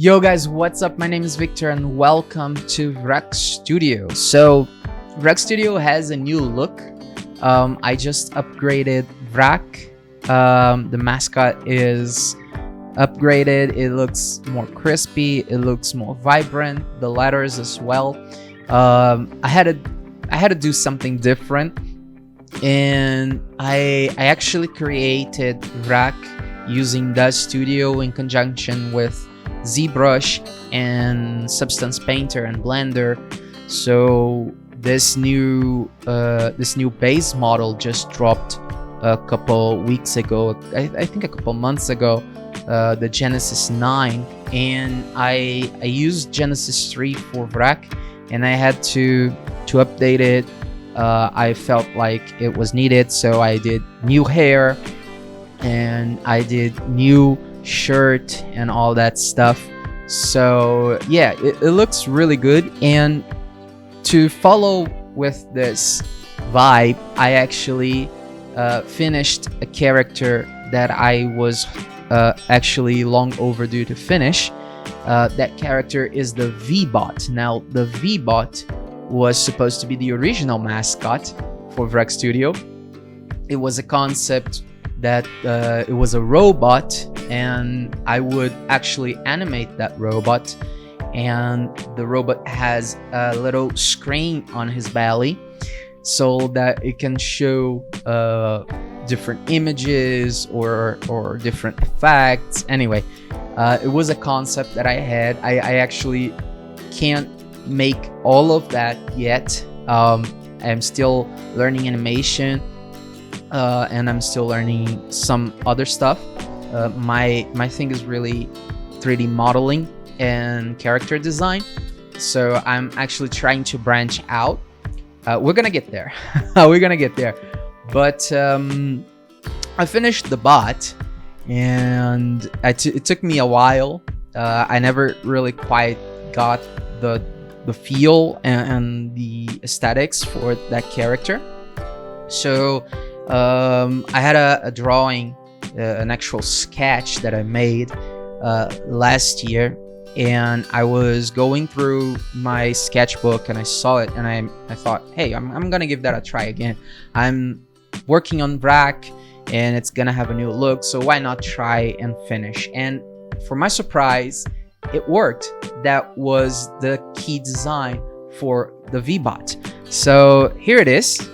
Yo guys, what's up? My name is Victor and welcome to Vracc Studio. So Vracc Studio has a new look. I just upgraded Vracc. The mascot is upgraded. It looks more crispy. It looks more vibrant. The letters as well. I had to do something different, and I actually created Vracc using the studio in conjunction with ZBrush and Substance Painter and Blender. So this new base model just dropped a couple weeks ago. I think a couple months ago, the Genesis 9, and I used Genesis 3 for Vracc, and I had to update it. I felt like it was needed, so I did new hair and I did new shirt and all that stuff. So yeah, it looks really good. And to follow with this vibe, I actually finished a character that I was actually long overdue to finish. That character is the V-Bot. Now the V-Bot was supposed to be the original mascot for Vracc Studio. It was a concept that it was a robot, and I would actually animate that robot, and the robot has a little screen on his belly so that it can show different images or different effects. Anyway, it was a concept that I had. I actually can't make all of that yet. I'm still learning animation, and I'm still learning some other stuff. My thing is really 3D modeling and character design, so I'm actually trying to branch out. We're gonna get there. We're gonna get there. But I finished the bot, and it took me a while. I never really quite got the feel and the aesthetics for that character. So I had a drawing, an actual sketch that I made last year, and I was going through my sketchbook and I saw it, and I thought, hey, I'm gonna give that a try again. I'm working on Vracc and it's gonna have a new look, so why not try and finish? And for my surprise, it worked. That was the key design for the V-Bot. So here it is.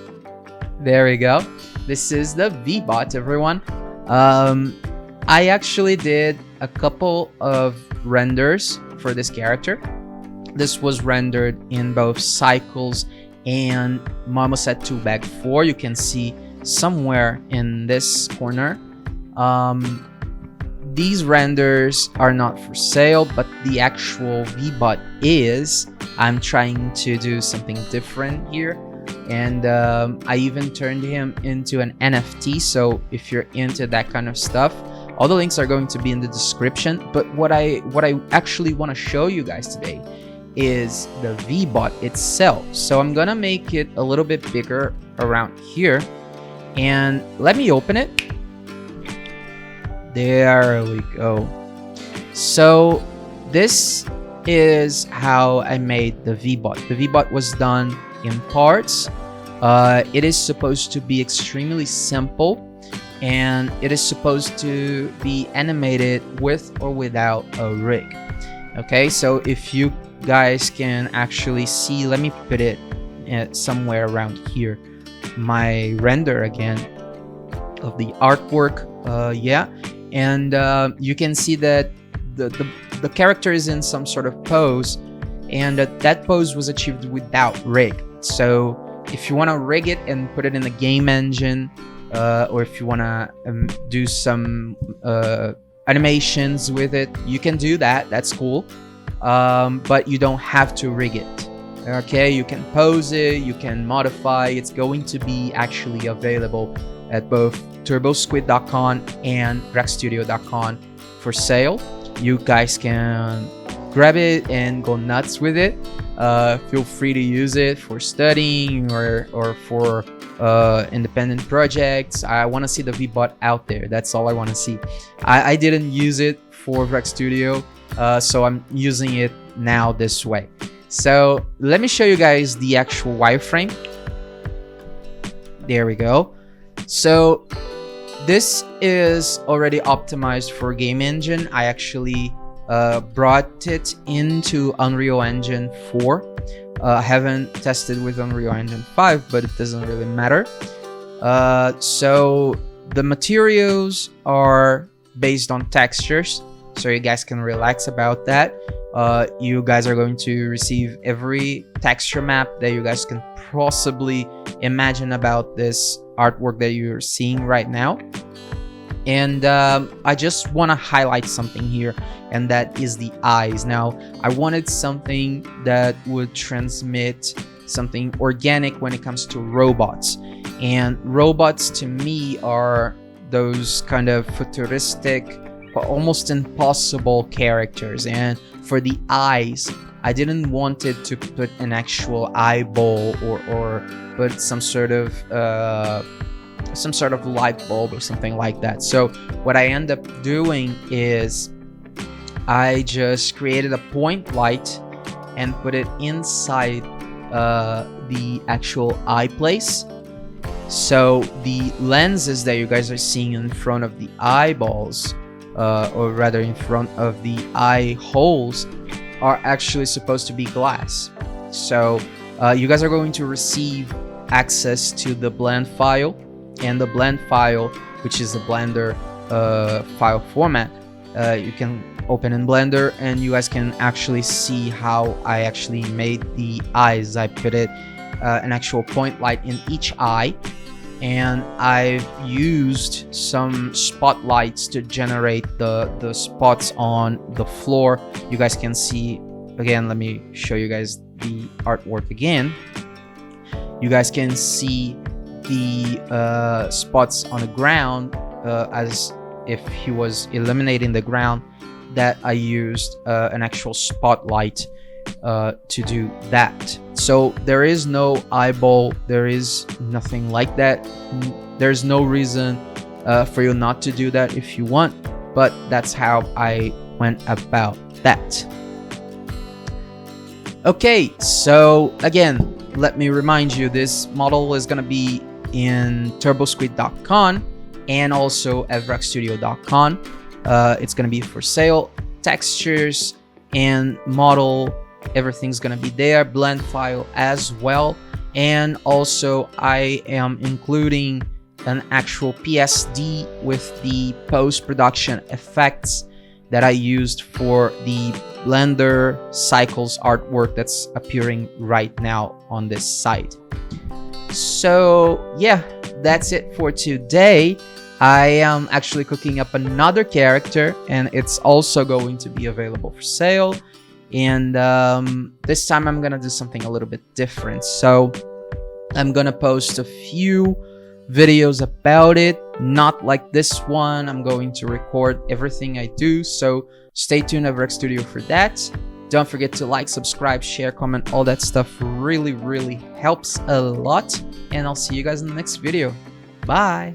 There we go. This is the V-Bot, everyone. I actually did a couple of renders for this character. This was rendered in both Cycles and Marmoset 2 Bag 4. You can see somewhere in this corner. These renders are not for sale, but the actual V-Bot is. I'm trying to do something different here. And I even turned him into an NFT, so if you're into that kind of stuff, all the links are going to be in the description. But what I actually want to show you guys today is the V-Bot itself. So I'm gonna make it a little bit bigger around here, and let me open it. There we go. So this is how I made the V-Bot. The V-Bot was done in parts. It is supposed to be extremely simple, and it is supposed to be animated with or without a rig. Okay, so if you guys can actually see, let me put it somewhere around here, my render again of the artwork. Yeah, and you can see that the character is in some sort of pose, and that pose was achieved without rig. So if you want to rig it and put it in the game engine, or if you want to do some animations with it, you can do that. That's cool, but you don't have to rig it. Okay, you can pose it, you can modify. It's going to be actually available at both turbosquid.com and vraccstudio.com for sale. You guys can grab it and go nuts with it. Feel free to use it for studying or for independent projects. I want to see the V-Bot out there. That's all I want to see. I didn't use it for Vracc Studio. So I'm using it now this way. So let me show you guys the actual wireframe. There we go. So this is already optimized for game engine. I actually brought it into Unreal Engine 4. I haven't tested with Unreal Engine 5, but it doesn't really matter. So the materials are based on textures, so you guys can relax about that. You guys are going to receive every texture map that you guys can possibly imagine about this artwork that you're seeing right now. And I just want to highlight something here, and that is the eyes. Now, I wanted something that would transmit something organic when it comes to robots. And robots to me are those kind of futuristic, almost impossible characters. And for the eyes, I didn't want it to put an actual eyeball or put some sort of light bulb or something like that. So what I end up doing is I just created a point light and put it inside the actual eye place. So the lenses that you guys are seeing in front of the eyeballs, or rather in front of the eye holes, are actually supposed to be glass. So you guys are going to receive access to the blend file, and the blend file, which is the Blender file format, you can open in Blender, and you guys can actually see how I actually made the eyes. I put it an actual point light in each eye, and I've used some spotlights to generate the spots on the floor. You guys can see, again, let me show you guys the artwork again. You guys can see the spots on the ground as if he was illuminating the ground, that I used an actual spotlight to do that. So there is no eyeball, there is nothing like that. There's no reason for you not to do that if you want, but that's how I went about that. Okay, so again, let me remind you, this model is gonna be in turbosquid.com and also at VraccStudio.com. It's gonna be for sale. Textures and model, everything's gonna be there. Blend file as well. And also I am including an actual PSD with the post-production effects that I used for the Blender Cycles artwork that's appearing right now on this site. So yeah, that's it for today. I am actually cooking up another character, and it's also going to be available for sale. And this time I'm gonna do something a little bit different. So I'm gonna post a few videos about it, not like this one. I'm going to record everything I do, so stay tuned at Vracc Studio for that. Don't forget to like, subscribe, share, comment, all that stuff really helps a lot. And I'll see you guys in the next video. Bye.